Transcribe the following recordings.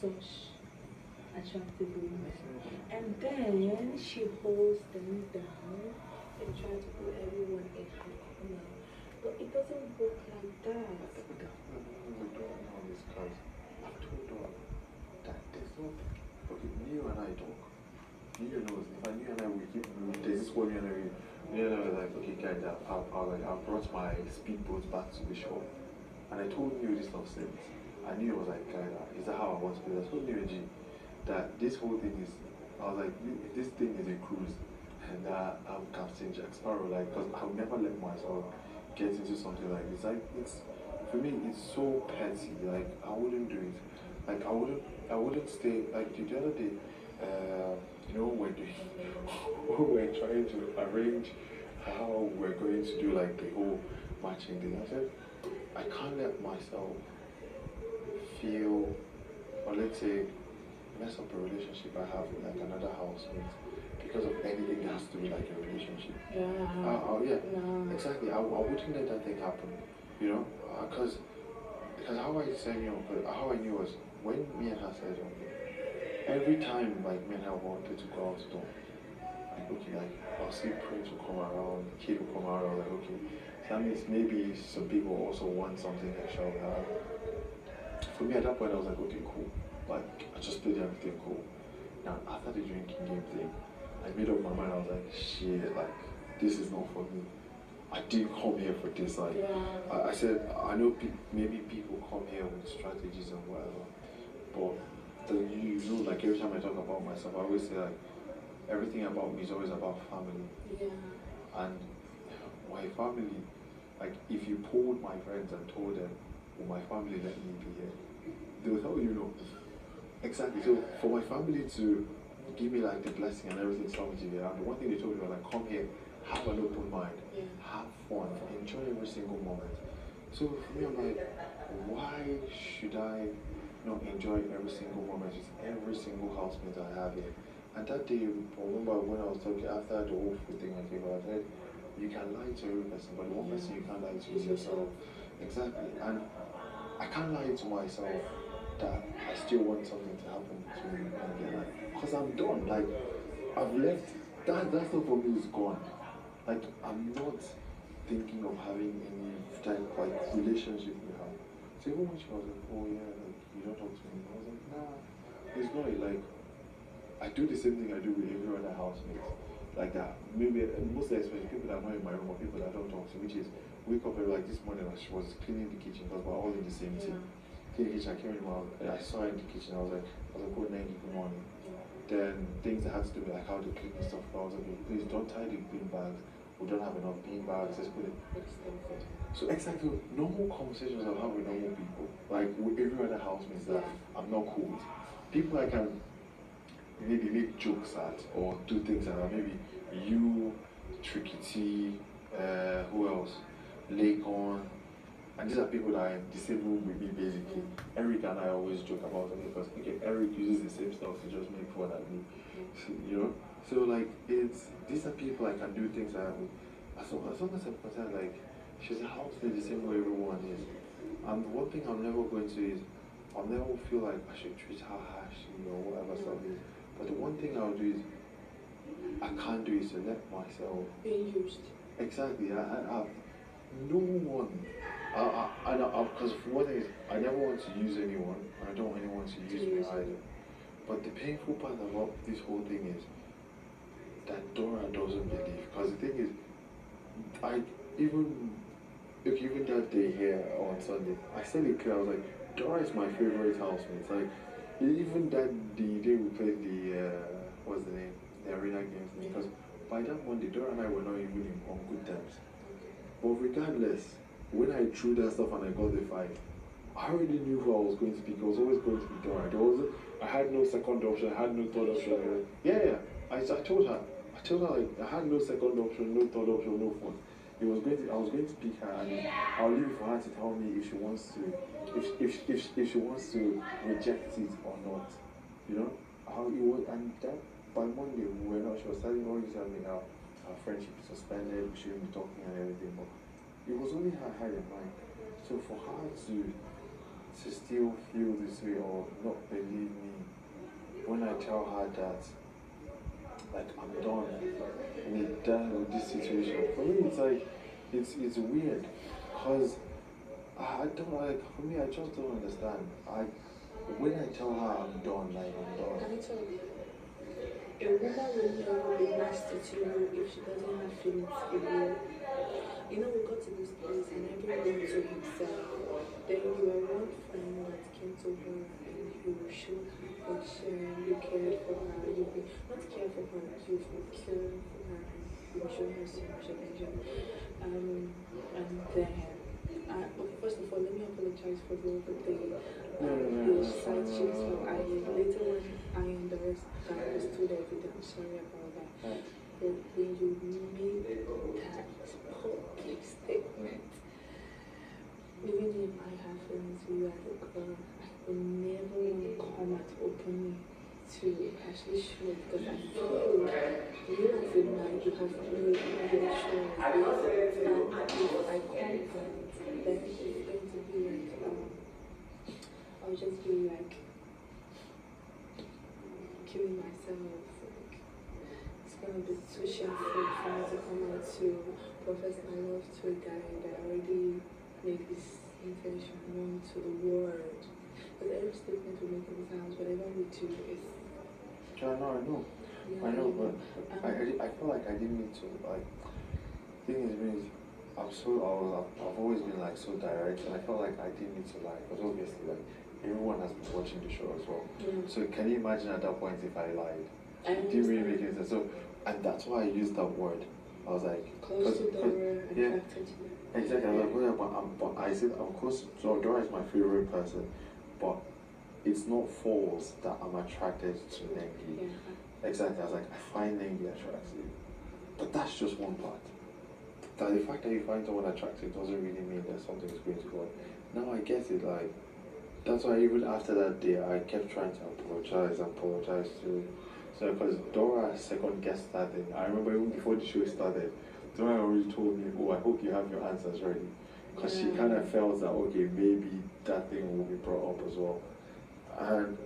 such attractive women. And then she holds them down and tries to put everyone in her corner. But it doesn't work like that. But that's what we don't know is because I've told her that there's no, okay, Neo and I talk. Neo knows, if I knew and I would keep, there's this one Neo and I was like, okay guys, I brought my speedboat back to the shore. And I told Neo this love since. I knew I was like, guys, is that how I want to be? I told Neo G that this whole thing is, I was like, this thing is a cruise. And I'm Captain Jack Sparrow, like, because I'll never let myself get into something like this. Like, it's, for me, it's so petty. Like, I wouldn't do it. Like, I wouldn't stay, like, the other day, you know, when we're trying to arrange how we're going to do, like, the whole matching thing, I said, I can't let myself feel, or let's say, mess up a relationship I have with like another housemate because of anything that has to be like a relationship. Yeah. Yeah, No. exactly. I wouldn't let that thing happen, you know, because how I said, you know, how I knew was when me and her said something. Every time like me and her wanted to go out to do, like okay, like I'll see Prince will come around, Kid will come around, like okay, so that means maybe some people also want something extra with her. For me at that point I was like, okay, cool. Like, I just played everything cool. Now, after the drinking game thing, I made up my mind. I was like, shit, like, this is not for me. I didn't come here for this. Like, Yeah. I said, I know maybe people come here with strategies and whatever, but you know, like, every time I talk about myself, I always say, like, everything about me is always about family. Yeah. And my family, like, if you polled my friends and told them, will my family let me be here? They will tell you no. Exactly. So for my family to give me like the blessing and everything, something to here, and the one thing they told me was like, come here, have an open mind, have fun, enjoy every single moment. So for me, I'm like, why should I not enjoy every single moment with every single housemate I have here? And that day, I remember when I was talking after the whole food thing I came out, I said, you can lie to every person, but the one person you can't lie to is yourself. Exactly. And I can't lie to myself that I still want something to happen to me again. Because I'm done. Like, I've left. That stuff for me is gone. Like, I'm not thinking of having any type of like relationship with her. So even when she was like, oh yeah, like, you don't talk to me, I was like, nah, it's not like, I do the same thing I do with every other housemate. Like that. Maybe, mostly especially people that are not in my room or people that I don't talk to, which is, wake up every, like this morning, she was cleaning the kitchen because we're all in the same team. Cleaning the kitchen, I came in, I saw her in the kitchen, I was like, good Nengi, good morning. Then things that had to do with like how to clean and stuff, I was like, please don't tie the bean bags. We don't have enough bean bags, let's put it. So exactly, normal conversations I have with normal people, like with every other housemates that I'm not cool with. People I can maybe make jokes at or do things like that. Maybe you, Tricky T, who else? Lakon, and these are people that are in the same room with me basically. Eric and I always joke about it because okay, Eric uses the same stuff to just make fun at me. So, you know? So like these are people I can do things that as long as I'm concerned, like she's a housemate the same way everyone is. And one thing I'm never going to is I'll never feel like I should treat her harshly or whatever stuff is. But the one thing I'll do is I can't do is to let myself being used. Exactly. I no one. Because one thing is, I never want to use anyone. I don't want anyone to use me either. But the painful part about this whole thing is that Dora doesn't believe. Because the thing is, even that day here on Sunday, I said it clear. I was like, Dora is my favorite housemate. Like, even that the day we played the what's the name, the arena games, because by that Monday, Dora and I were not even on good terms. But regardless, when I threw that stuff and I got the fight, I already knew who I was going to pick. I was always going to be Dora. I had no second option. I had no third option. Yeah. I told her. Like I had no second option, no third option, no fourth. I was going to pick her, and I'll leave it for her to tell me if she wants to, if she wants to reject it or not. You know how it was, and that by Monday we were not. She was telling me how our friendship is suspended. We shouldn't be talking and everything, but it was only her had in mind. So for her to to still feel this way or not believe me when I tell her that like I'm done with done with this situation. For me it's like it's weird because I don't like for me I just don't understand. When I tell her I'm done, like I'm done. Can I tell you? A woman will never be nasty to you if she doesn't have feelings for you. You know, we got to this place and everyone to himself. Then you are one friend that came to her and you showed her affection, you cared for her, you not care for her, you cared for her and you showed her so much attention. And then, okay, first of all, let me apologize for the side chicks from Iron. Later when Iron Dora understood everything, I'm sorry about that. But when you made that public statement, even if I have feelings for you as a girl, I would never want to come out openly to actually show it because I feel you as a man, you have no reaction. And if I come out, then it's going to be like, I'll just be like killing myself. Like, it's going to be too shameful for me to come out to profess my love to a guy that already made this intention known to the world. Because every statement we make in this house, whatever we do is. Yeah, no, I know. Yeah, I know, but I feel like I didn't need to, like, thing is, really, I've always been, like, so direct, and I felt like I didn't need to lie, because obviously, like, everyone has been watching the show as well. Yeah. So can you imagine at that point if I lied? It didn't really make any sense. So, and that's why I used that word. I was like, close to Dora, yeah, attracted to you. exactly. I was like, well, but I said I'm close to Dora is my favorite person, but it's not false that I'm attracted to Nengi. Yeah. Exactly. I was like, I find Nengi attractive, but that's just one part. That the fact that you find someone attractive doesn't really mean that something is going to go on. Now I get it. Like that's why even after that day, I kept trying to apologize to. So because Dora second guessed that thing. I remember even before the show started, Dora already told me, "Oh, I hope you have your answers ready," because she kind of felt that okay, maybe that thing will be brought up as well. And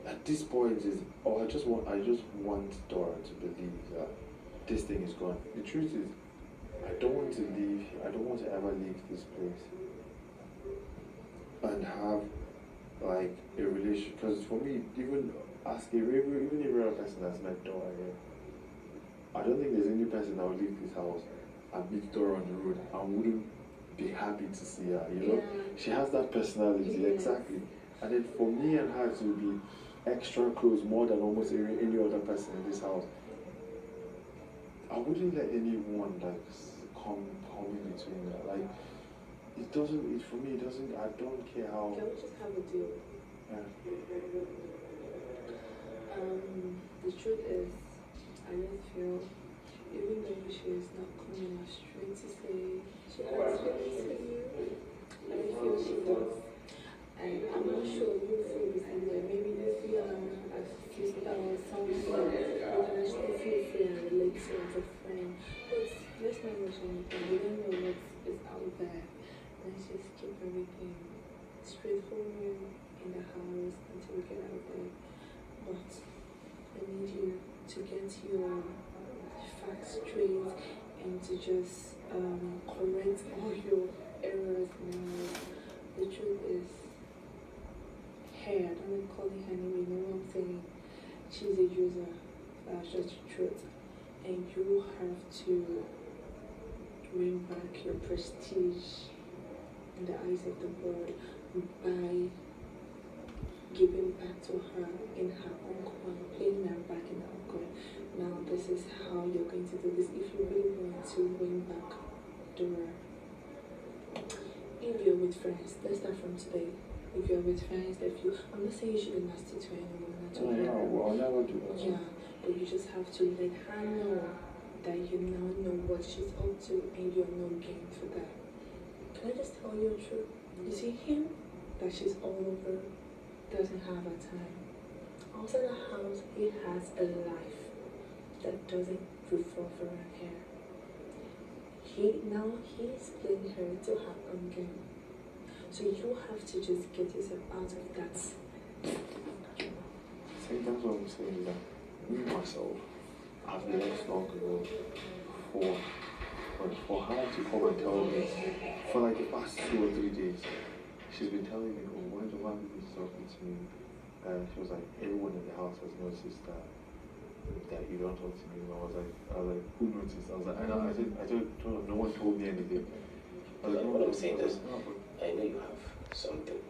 at this point is, I just want Dora to believe that this thing is gone. The truth is, I don't want to leave. I don't want to ever leave this place and have like a relationship. Because for me, even every other person that's met Dora here, I don't think there's any person that would leave this house and meet Dora on the road and wouldn't be happy to see her. You know, Yeah. she has that personality. Yes. Exactly. And then for me and her to be extra close more than almost any other person in this house, I wouldn't let anyone like come in between that. Like it doesn't. It for me. It doesn't. I don't care how. Can we just have a deal? Yeah. The truth is, I just feel, even though she is not coming out straight to say she has feelings for you, I feel she does. And I'm not sure you feel the same way. Maybe you feel as someone else, you can actually feel free and relate to as a friend. But let's not rush anything. We don't know what is out there. Let's just keep everything straightforward in the house until we get out there. But I need you to get your facts straight and to just correct all your errors now. The truth is, hey, I don't call it her name, you know what I'm saying? She's a user. That's just the truth. And you have to bring back your prestige in the eyes of the world by giving back to her in her own coin, paying her back in her own coin. Now, this is how you're going to do this. If you really want to win back Dora, if you're with friends, let's start from today. If you're with friends, I'm not saying you should be nasty to anyone. I'll never do that. Yeah, but you just have to let her know that you now know what she's up to and you're no game for that. Can I just tell you the truth? You see him that she's all over doesn't have a time. Outside the house, he has a life that doesn't revolve around her. He's playing her to her own game. So you have to just get yourself out of that. See, that's what I'm saying, is that me myself, I've left long ago for her to come and tell me, for like the past 2 or 3 days, she's been telling me, oh, why do I be talking to me? She was like, everyone in the house has noticed that you don't talk to me. And I was like, who noticed? I was like, I told her, no one told me anything. I was like, What I'm saying is, I know you have something